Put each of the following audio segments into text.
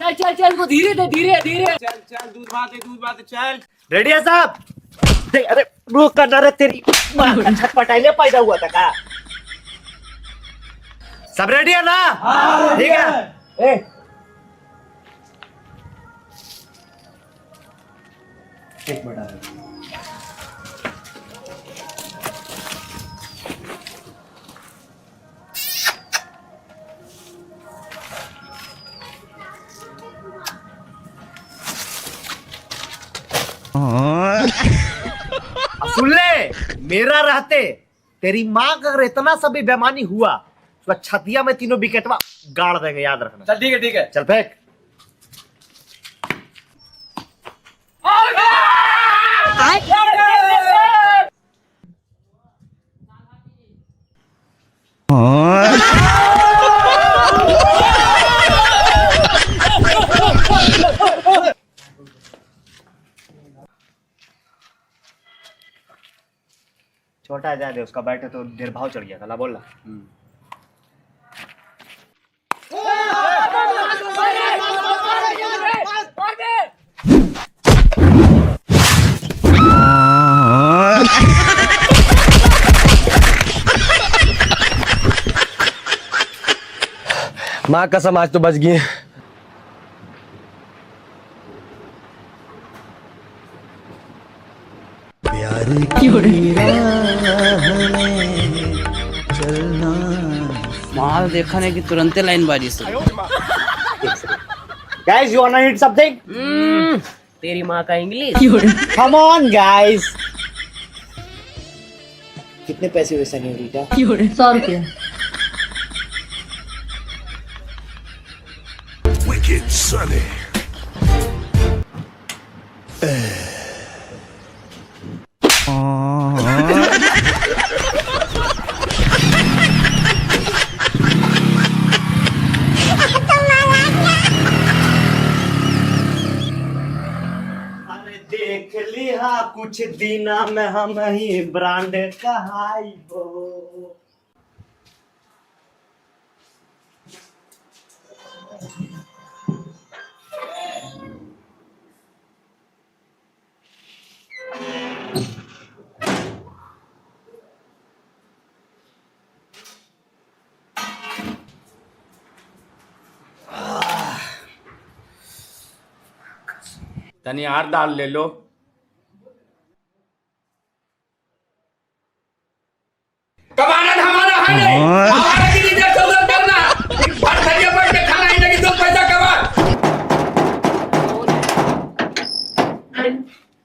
चल चल चल, वो धीरे दे, धीरे धीरे। चल चल, दूध भाते चल। रेडी है साहब? अरे रुक करना रे, तेरी माँ का छटपटाइले पैदा हुआ था का? सब रेडी है ना? ठीक है। एक मिनट। सुन ले, मेरा रहते तेरी माँ का अगर इतना सा भी बेईमानी हुआ तो छतिया में तीनों विकेटवा गाड़ देंगे, याद रखना। चल ठीक है। चल फेंक। छोटा जा दे उसका, बैठे तो देर भाव चढ़ गया था। बोल ला। माँ कसम आज तो बच गई। माल देखने की तुरंत लाइन बाजी से। Guys, you wanna eat something? तेरी माँ का इंग्लिश। Come on, guys. कितने पैसे हुए सनीरिटा? 100 रुपया। Wicked Sunny. देख लिया कुछ दिना में हम ही ब्रांड कहाई हो। तनी हार दाल ले लो। कमाना धमाना है नहीं, हमारा की लीडर चौधर करना भर थरिया बैठ के खाना ही नहीं, तो पैसा कमा।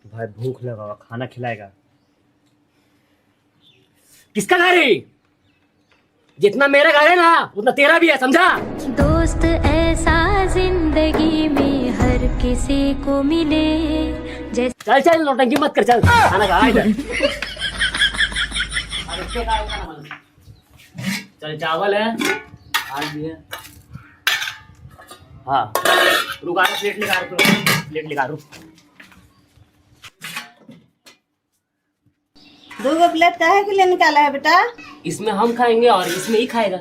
भाई भूख लगा, खाना खिलाएगा? किसका घर है? जितना मेरा घर है ना उतना तेरा भी है, समझा? दोस्त ऐसा जिंदगी में हर किसी को मिले जैसे। चल चल, नौटंकी मत कर, चल खाना खा इधर। चल चावल है, आज भी है। हाँ रुक, आ प्लेट निकाल, प्लेट निकाल रुक। 2 प्लेट काहे के लिए निकाला है बेटा? इसमें हम खाएंगे और इसमें ही खाएगा।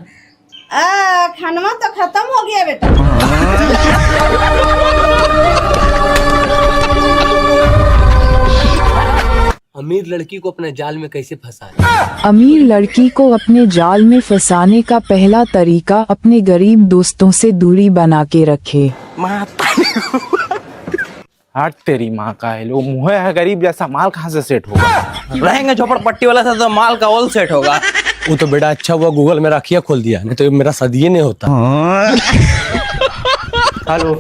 खाना तो खत्म हो गया बेटा। अमीर लड़की को अपने जाल में कैसे फंसाए? अमीर लड़की को अपने जाल में फंसाने का पहला तरीका अपने गरीब दोस्तों से दूरी बना के रखे। हट तेरी माँ का है, लोग मुँह है गरीब जैसा, माल कहाँ से सेट होगा? रहेंगे झोपड़पट्टी वाला था तो माल का ऑल सेट होगा। वो तो बेटा अच्छा हुआ गूगल में रखिया खोल दिया, नहीं तो मेरा सदिये नहीं होता। हेलो,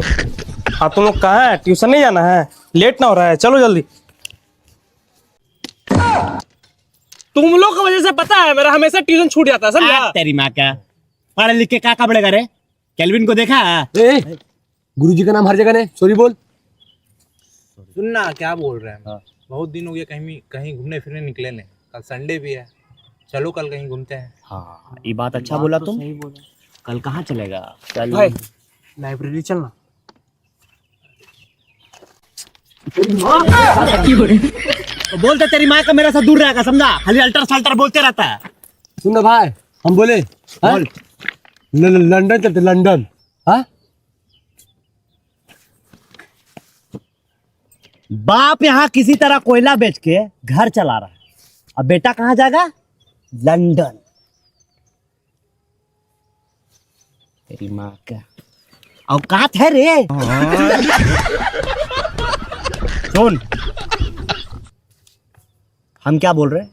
हाँ तुम लोग कहाँ है? ट्यूशन नहीं जाना है? लेट ना हो रहा है, चलो जल्दी। तुम लोग की वजह से पता है मेरा हमेशा ट्यूशन छूट जाता है, समझा? तेरी माँ का पढ़ लिख के क्या बड़ेगा रे? केल्विन को देखा? गुरुजी का नाम हर जगह ने सॉरी बोल। सुनना क्या बोल रहे हैं? बहुत दिन हो गया कहीं घूमने फिरने निकले नहीं, कल संडे भी है, चलो कल कहीं घूमते हैं। हाँ ये बात अच्छा बोला तुम। कल कहाँ चलेगा? चल भाई लाइब्रेरी चलना। तो बोलते तेरी माँ का मेरे से दूर रहेगा, समझा? खाली अल्टर सल्टर बोलते रहता है। सुन ना भाई, हम बोले लंदन चलते, लंदन। हाँ बाप यहाँ किसी तरह कोयला बेच के घर चला रहा है, अब बेटा कहाँ जाएगा? लंदन। तेरी माँ का औकात है रे। सुन, हम क्या बोल रहे हैं?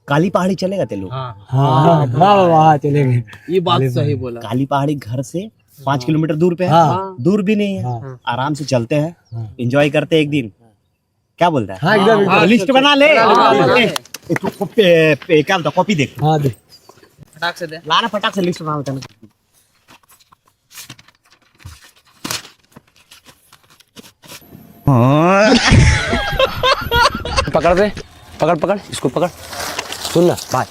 काली पहाड़ी चलेगा तेलू? हाँ चलेंगे। ये बात सही बोला। काली पहाड़ी घर से 5 किलोमीटर दूर पे है। दूर भी नहीं है, आराम से चलते हैं, एंजॉय करते हैं एक दिन। क्या बोलता है? हाँ एकदम लिस्ट बना ले। तू क्या बोलता, कॉपी देख। हाँ दे। फटाक से दे। लाना फटाक से लिस्ट बना होता है। पकड़ दे, पकड़ पकड़ इसको पकड़। सुन ना भाई,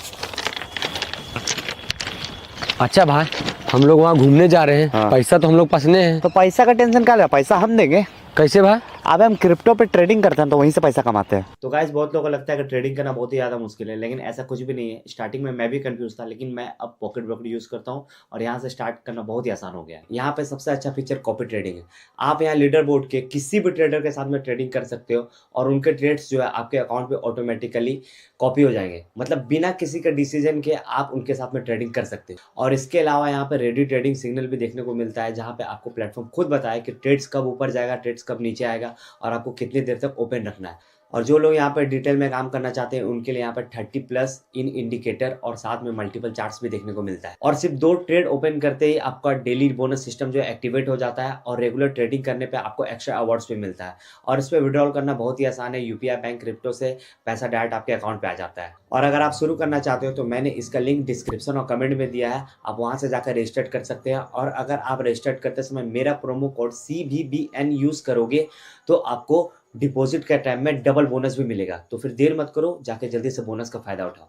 अच्छा भाई हम लोग वहाँ घूमने जा रहे हैं, पैसा तो हम लोग पास नहीं है। तो पैसा का टेंशन क्या ले, पैसा हम देंगे। कैसे भाई? अब हम क्रिप्टो पे ट्रेडिंग करते हैं तो वहीं से पैसा कमाते हैं। तो गाइस बहुत लोगों को लगता है कि ट्रेडिंग करना बहुत ही ज़्यादा मुश्किल है, लेकिन ऐसा कुछ भी नहीं है। स्टार्टिंग में मैं भी कंफ्यूज था, लेकिन मैं अब पॉकेट ब्रोकर यूज़ करता हूँ और यहाँ से स्टार्ट करना बहुत ही आसान हो गया है। यहाँ पे सबसे अच्छा फीचर कॉपी ट्रेडिंग है। आप यहाँ लीडर बोर्ड के किसी भी ट्रेडर के साथ में ट्रेडिंग कर सकते हो और उनके ट्रेड्स जो है आपके अकाउंट पे ऑटोमेटिकली कॉपी हो जाएंगे, मतलब बिना किसी का डिसीजन के आप उनके साथ में ट्रेडिंग कर सकते हो। और इसके अलावा यहाँ पे रेडी ट्रेडिंग सिग्नल भी देखने को मिलता है, जहाँ पे आपको प्लेटफॉर्म खुद बताए कि ट्रेड्स कब ऊपर जाएगा, ट्रेड्स कब नीचे आएगा और आपको कितनी देर तक ओपन रखना है। और जो लोग यहाँ पर डिटेल में काम करना चाहते हैं उनके लिए यहाँ पर 30+ इन इंडिकेटर और साथ में मल्टीपल चार्ट्स भी देखने को मिलता है। और सिर्फ 2 ट्रेड ओपन करते ही आपका डेली बोनस सिस्टम जो एक्टिवेट हो जाता है और रेगुलर ट्रेडिंग करने पे आपको एक्स्ट्रा अवार्ड्स भी मिलता है। और इस पर विड्रॉल करना बहुत ही आसान है, यूपीआई बैंक क्रिप्टो से पैसा डायरेक्ट आपके अकाउंट पे आ जाता है। और अगर आप शुरू करना चाहते हो तो मैंने इसका लिंक डिस्क्रिप्शन और कमेंट में दिया है, आप वहां से जाकर रजिस्टर कर सकते हैं। और अगर आप रजिस्टर करते समय मेरा प्रोमो कोड CVBN यूज करोगे तो आपको डिपॉजिट के टाइम में डबल बोनस भी मिलेगा। तो फिर देर मत करो, जाके जल्दी से बोनस का फायदा उठाओ।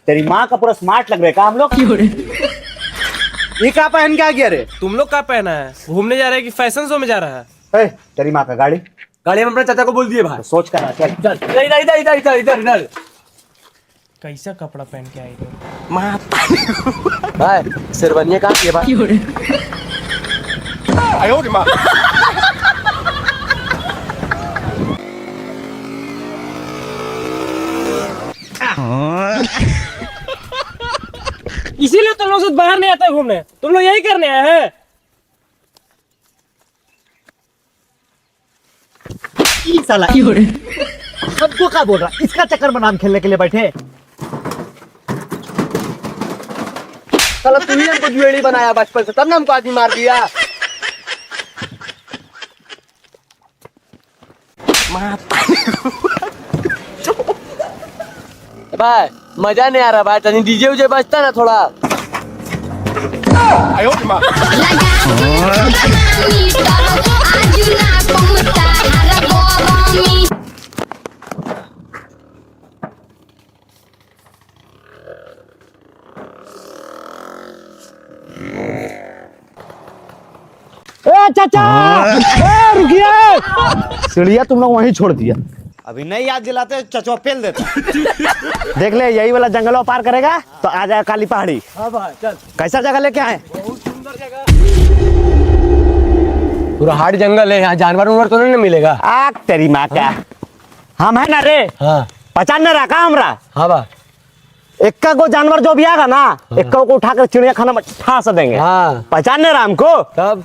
तेरी माँ का पूरा स्मार्ट लग रहा है का हम लोग? ये क्या पहन के आ गया रे? तुम लोग क्या पहना है? घूमने जा रहे हैं कि फैशन शो में जा रहा है? तेरी माँ का गाड़ी गाड़ी हम अपने चाचा को बोल दिए भाई। तो सोच कर चल चल। इधर इधर इधर इधर इधर इधर। कैसा कपड़ा पहन के आई थे? भाई शेरवानिया कहाँ की है भाई? इसीलिए तुम लोग से बाहर नहीं आते घूमने, तुम लोग यही करने आए हैं। साला सबको क्या बोल रहा, इसका चक्कर में नाम खेलने के लिए बैठे। साला तू ही हमको ज्वेलरी बनाया बचपन से, तब ना हमको आदमी मार दिया। भाई मजा नहीं आ रहा भाई, तनी डीजे उजे बजता ना थोड़ा। चाचा रुकिए, सीढ़िया तुम लोग वहीं छोड़ दिया। अभी नहीं याद दिलाते चचो पेल देता। देख ले यही वाला जंगलों पार करेगा तो आ जाएगा काली पहाड़ी। हाँ भाई चल। कैसा जगह लेके आए? बहुत सुंदर जगह, पूरा हार्ड जंगल है, यहाँ जानवर उनवर तो नहीं मिलेगा। आग तेरी माँ का, हम है ना रे? हाँ पहचान न रखा हमरा? हाँ भाई। इक्का को जानवर जो भी आएगा ना, इक्का को उठाकर चिड़िया खाना में ठास देंगे। हाँ पहचान न रहा हमको? तब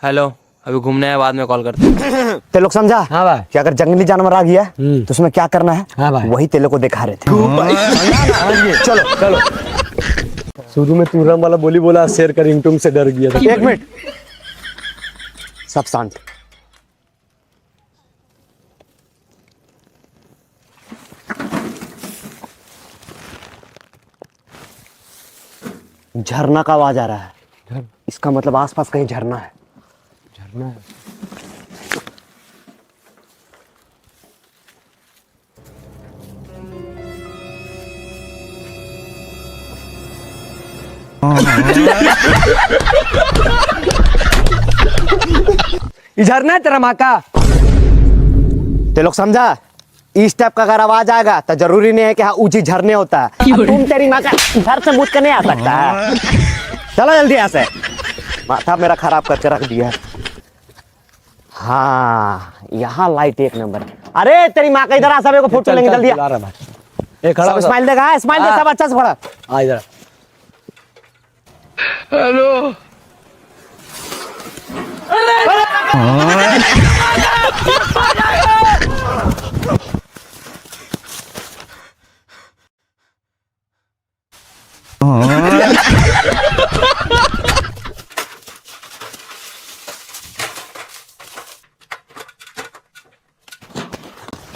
हेलो, अभी घूमने है, बाद में कॉल करते हैं। ते लोग समझा? हाँ भाई। कि अगर जंगली जानवर आ गया तो उसमें क्या करना है? हाँ भाई। वही तेरे को दिखा रहे थे। चलो चलो। शुरू में तू रम वाला बोली बोला, शेर का रिंगटोन से डर गया था। 1 मिनट, सब शांत। झरना का आवाज आ रहा है, इसका मतलब आसपास कहीं झरना है। झरना है? झरना है तेरा माँ का। ते लोग समझा, इस टाइप का अगर आवाज आएगा तो जरूरी नहीं है कि हाँ ऊंची झरने होता है। अब तुम तेरी माँ का घर से मुझ के नहीं आ सकता है। चलो जल्दी यहाँ से, माथा मेरा खराब करके रख दिया। हाँ यहाँ लाइट एक नंबर। अरे तेरी माँ का इधर आ, सब को फोटो लेंगे जल्दी। सब स्माइल देगा, स्माइल दे सब अच्छा से पड़ा। आ इधर।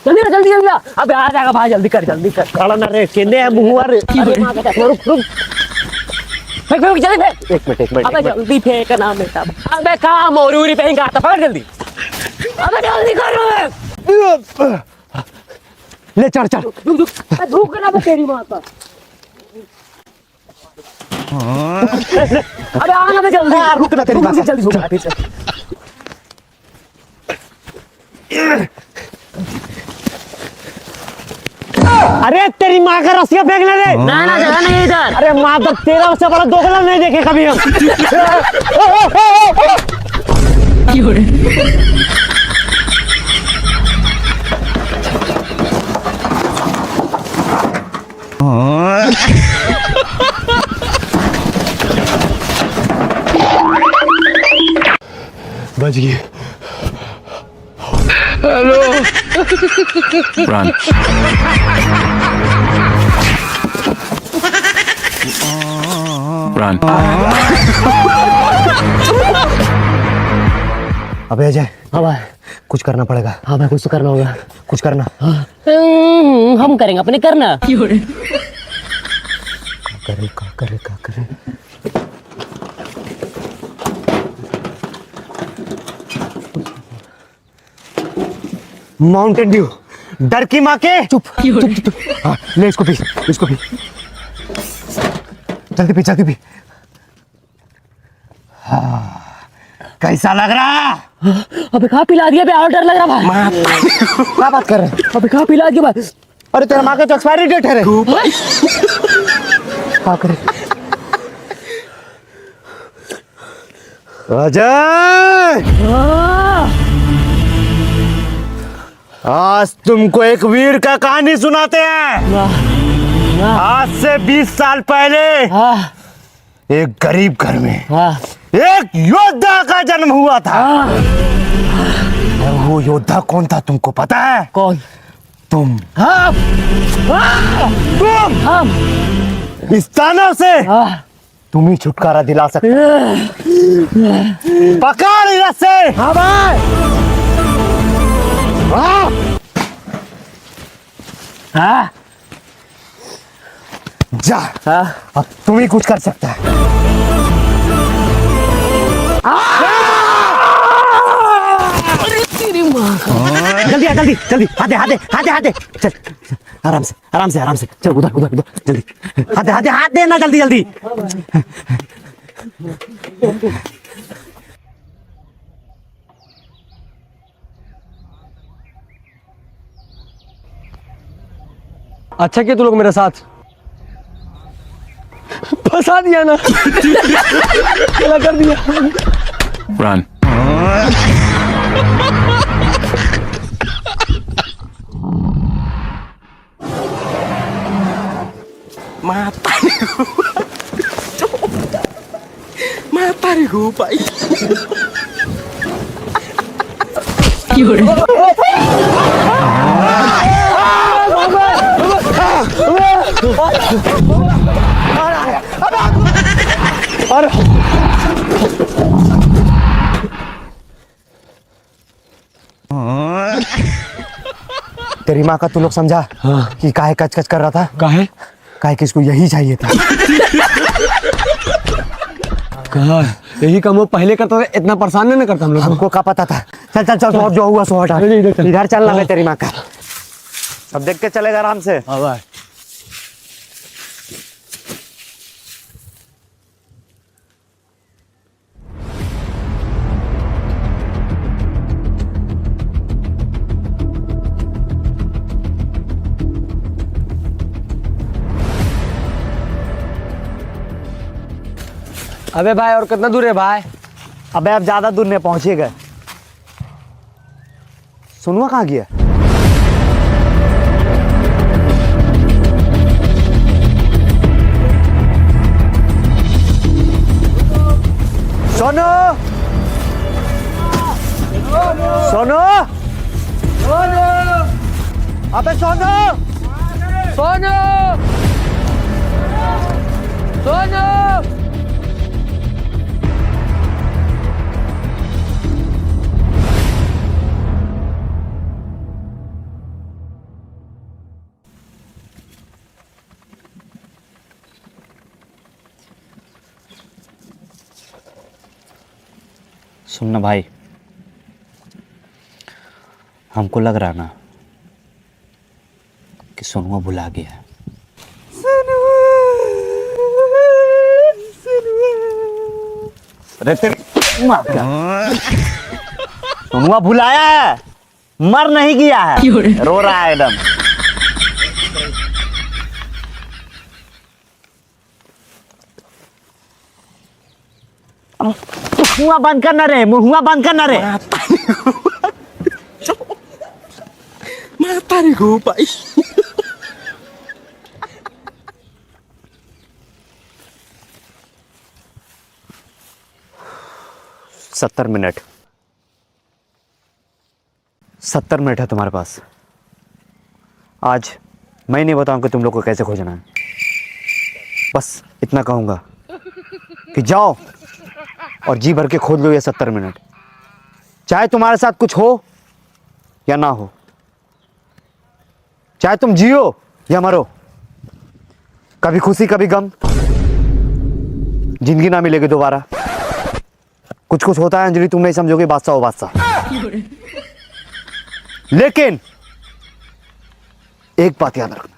जल्दी ना, जल्दी जल्दी ना। अबे आ जाएगा भाई, जल्दी कर जल्दी कर। काला ना रे केंदे है मुंह और अरे माँ का रुक रुक, फेंक फेंक जल्दी फेंक। एक मिनट अबे जल्दी फेंक ना बेटा। अबे कहाँ मोरी फेंक आता, पकड़ जल्दी। अबे जल्दी कर। ले चढ़ चढ़। रुक रुक, रुक ना बे तेरी माँ का। अबे आना बे जल्दी। रुक ना तेरी माँ का। जल्दी रुक। अरे तेरी माँ का रस्सियाँ फेंकने दे। ना ना जगह नहीं इधर। अरे माँ तो तेरा उससे बड़ा दोगला नहीं देखे कभी हम। बच गई। Run. Run. अबे अजय, हाँ भाई, कुछ करना पड़ेगा। हाँ भाई कुछ तो करना होगा। कुछ करना। हम करेंगे अपने, करना। का करे। माउंटेन ड्यू, डर की माँ के। चुप चुप। हाँ ले इसको पी, इसको पी। जल्दी पी जल्दी पी। हाँ कैसा लग रहा? अबे कहाँ पिला दिया बे, और डर लग रहा भाई। क्या बात कर रहे हैं? अबे कहाँ पिला दिया भाई। अरे तेरा माँ का तो एक्सपायरी डेट है रे। क्या करे? अजय, आज तुमको एक वीर का कहानी सुनाते हैं। आज से 20 साल पहले एक गरीब घर में एक योद्धा का जन्म हुआ था। और वो योद्धा कौन था तुमको पता है? कौन? तुम। हम इस ताना से तुम ही छुटकारा दिला सकते हो। पकड़ इधर से। हाँ भाई। हाँ जा। अब तुम ही कुछ कर सकता है। जल्दी आ, जल्दी जल्दी। हाथ दे चल। आराम से चल। उधर जल्दी। हाथ देना जल्दी। अच्छा किया तू लोग मेरे साथ। फंसा दिया ना। क्या कर दिया। Run. तेरी माँ का तू लोग समझा कि काहे कच कर रहा था? काहे कि इसको यही चाहिए था। कहा यही काम वो पहले करता था, इतना परेशान नहीं करता हम लोग। हमको क्या पता था। चल जो हुआ सो हटा। इधर चलना है तेरी माँ का। अब देख के चलेगा आराम से। हाँ भाई। अबे भाई और कितना दूर है भाई? अबे अब ज्यादा दूर नहीं पहुंचे गए। सोनुआ कहाँ गया? सोनू, सोनू, सोनू, अबे सोनू, सोनू, सोनू। सुनना भाई, हमको लग रहा ना कि सोनुआ भुला गया है। सोनुआ भुलाया है, मर नहीं गया है, रो रहा है एकदम। मुहुआ बंद करना रे, मुहुआ बंद करना रे। माता रे गो भाई। 70 मिनट, 70 मिनट है तुम्हारे पास। आज मैं नहीं बताऊंगा कि तुम लोग को कैसे खोजना है, बस इतना कहूंगा कि जाओ और जी भर के खोद लो ये 70 मिनट, चाहे तुम्हारे साथ कुछ हो या ना हो, चाहे तुम जियो या मरो, कभी खुशी कभी गम, जिंदगी ना मिलेगी दोबारा। कुछ कुछ होता है अंजलि, तुम नहीं समझोगे, बादशाह हो बादशाह। लेकिन एक बात याद रखना,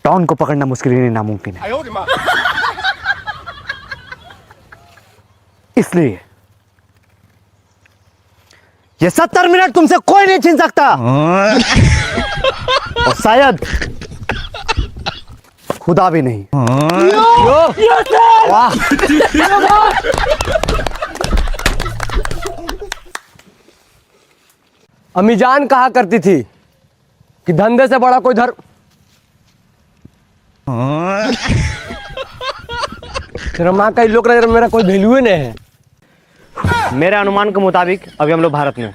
डॉन को पकड़ना मुश्किल ही नहीं, नामुमकिन है। इसलिए ये 70 मिनट तुमसे कोई नहीं छीन सकता, और शायद खुदा भी नहीं। वाह, अम्मी जान कहा करती थी कि धंधे से बड़ा कोई धर्म। तेरा माँ का लोग मेरा कोई वैल्यू नहीं है। मेरे अनुमान के मुताबिक अभी हम लोग भारत में,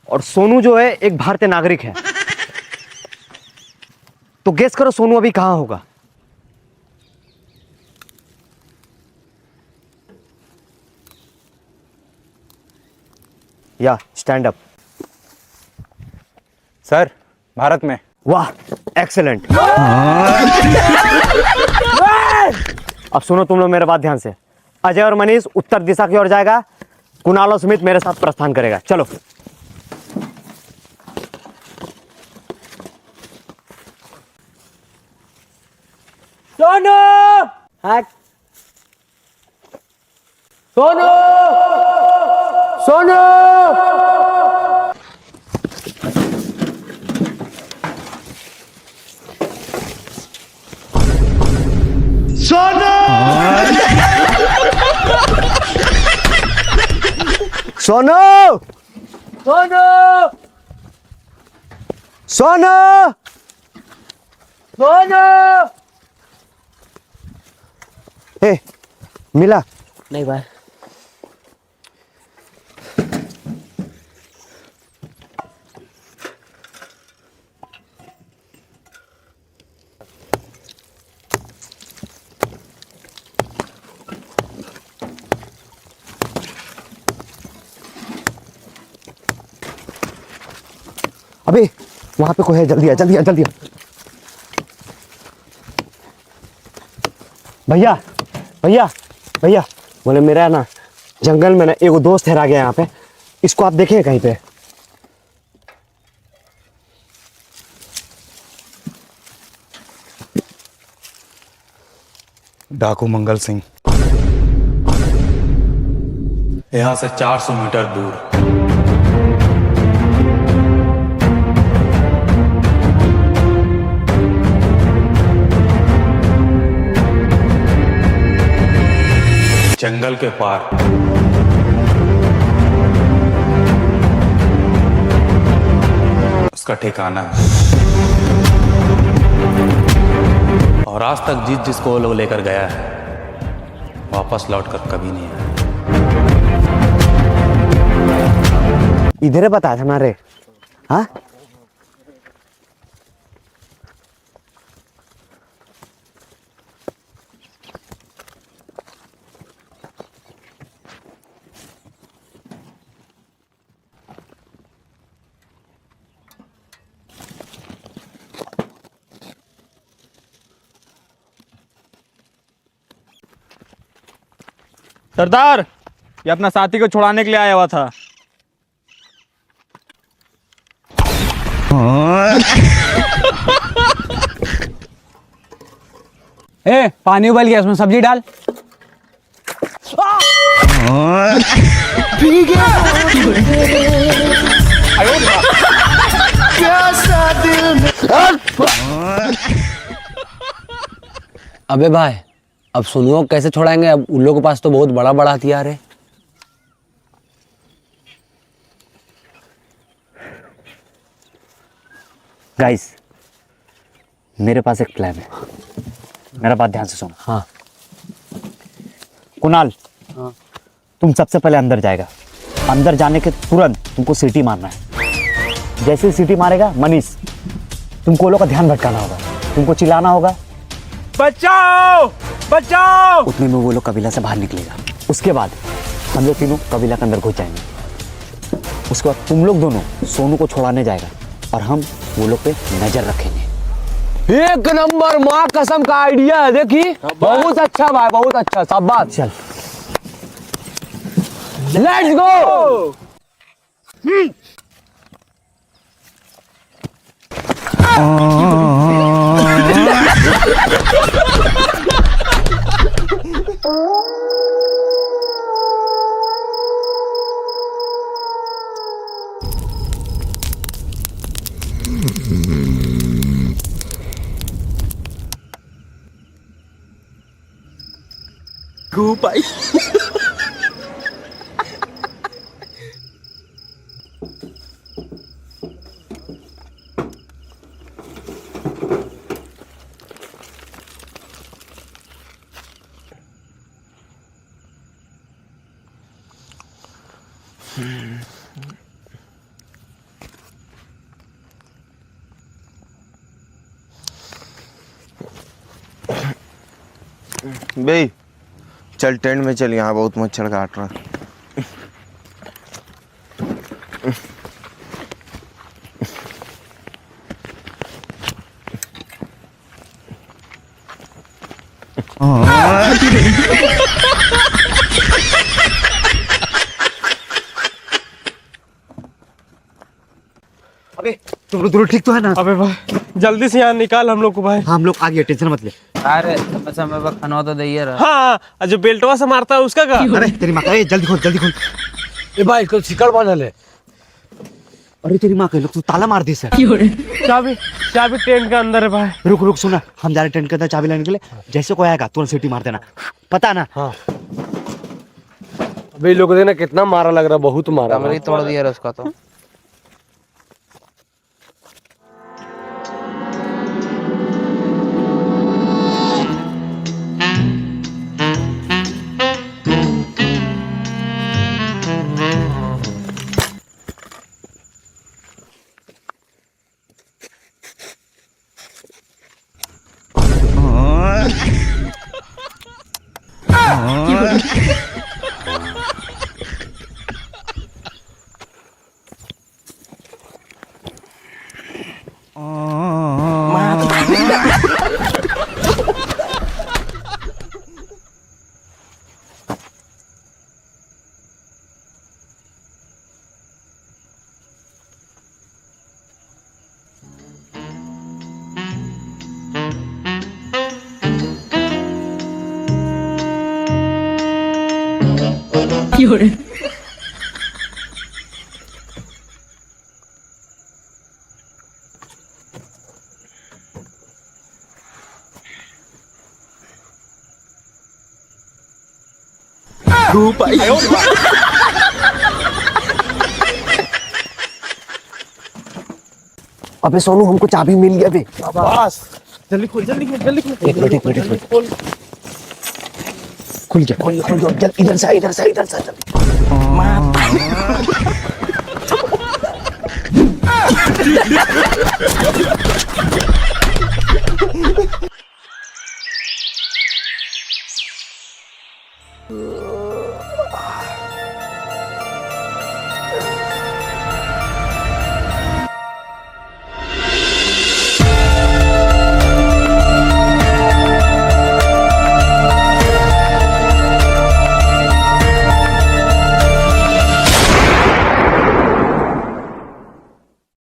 और सोनू जो है एक भारतीय नागरिक है, तो गेस करो सोनू अभी कहां होगा? या स्टैंड अप। सर, भारत में। वाह, एक्सेलेंट। अब सुनो तुम लोग मेरे बात ध्यान से। अजय और मनीष उत्तर दिशा की ओर जाएगा, कुणाल और सुमित मेरे साथ प्रस्थान करेगा। चलो। सोनू, सोनू, सोनू, सोनू, सोनू, सोनू, सोनू। ए, मिला नहीं भाई। अबे वहां पे कोई है, जल्दी आ, जल्दी आ, जल्दी आ। भैया, भैया, भैया, बोले मेरा ना जंगल में ना एगो दोस्त है, रह गया यहाँ पे, इसको आप देखें कहीं पे। डाकू मंगल सिंह, यहाँ से 400 मीटर दूर। जंगल के पार उसका ठिकाना है। और आज तक जिसको वो लोग लेकर गया है वापस लौट कर कभी नहीं आया। इधर बता हमारे। हाँ सरदार, ये अपना साथी को छुड़ाने के लिए आया हुआ था। ए, पानी उबल गया, उसमें सब्जी डाल। अबे भाई, अब सुनो कैसे छोड़ाएंगे? अब उन लोगों के पास तो बहुत बड़ा बड़ा हथियार है। गाइस, मेरे पास एक प्लान है, मेरा बात ध्यान से सुनो। हाँ कुणाल, तुम सबसे पहले अंदर जाएगा। अंदर जाने के तुरंत तुमको सीटी मारना है। जैसे ही सीटी मारेगा मनीष, तुमको लोग का ध्यान भटकाना होगा, तुमको चिल्लाना होगा, बचाओ बचाओ। उतने में वो लोग कबीला से बाहर निकलेगा। उसके बाद हम लोग तीनों कबीला के अंदर घुस जाएंगे। उसके बाद तुम लोग दोनों सोनू को छुड़ाने जाएगा और हम वो लोग पे नजर रखेंगे। एक नंबर, माँ कसम का आइडिया है। देखी, बहुत अच्छा भाई, बहुत अच्छा। शाबाश, चल लेट्स गो। बे चल टेंट में चल, यहाँ बहुत मच्छर काट रहा। अबे तुम लोग ठीक तो है ना? अबे भाई, जल्दी से यहाँ निकाल हम लोग को भाई। हम लोग आ गए, टेंशन मत ले। अरे समय पर खाना तो दे रहा। हाँ, जो बेल्टवा से मारता है उसका का? अरे तेरी माँ का, जल्दी खोल जल्दी खोल। ए भाई, कोई शिकड़ बांधल है। अरे तेरी माँ का, लोग तू ताला मार दी सर। चाबी चाबी टेंट के अंदर है भाई। रुक रुक, सुना, हम जा रहे टेंट के अंदर चाबी लेने के लिए। जैसे कोई आएगा तुरंत सीटी मार देना, पता ना? हाँ। अबे लोग देखना कितना मारा लग रहा, बहुत मारा। कमरे तोड़ दिया उसका तो। धूप आई अबे सोनू हमको चाबी मिल गया बे बस जल्दी खोल जल्दी खोल जल्दी खोल एक मिनट खुल गया जल्दी इधर से इधर से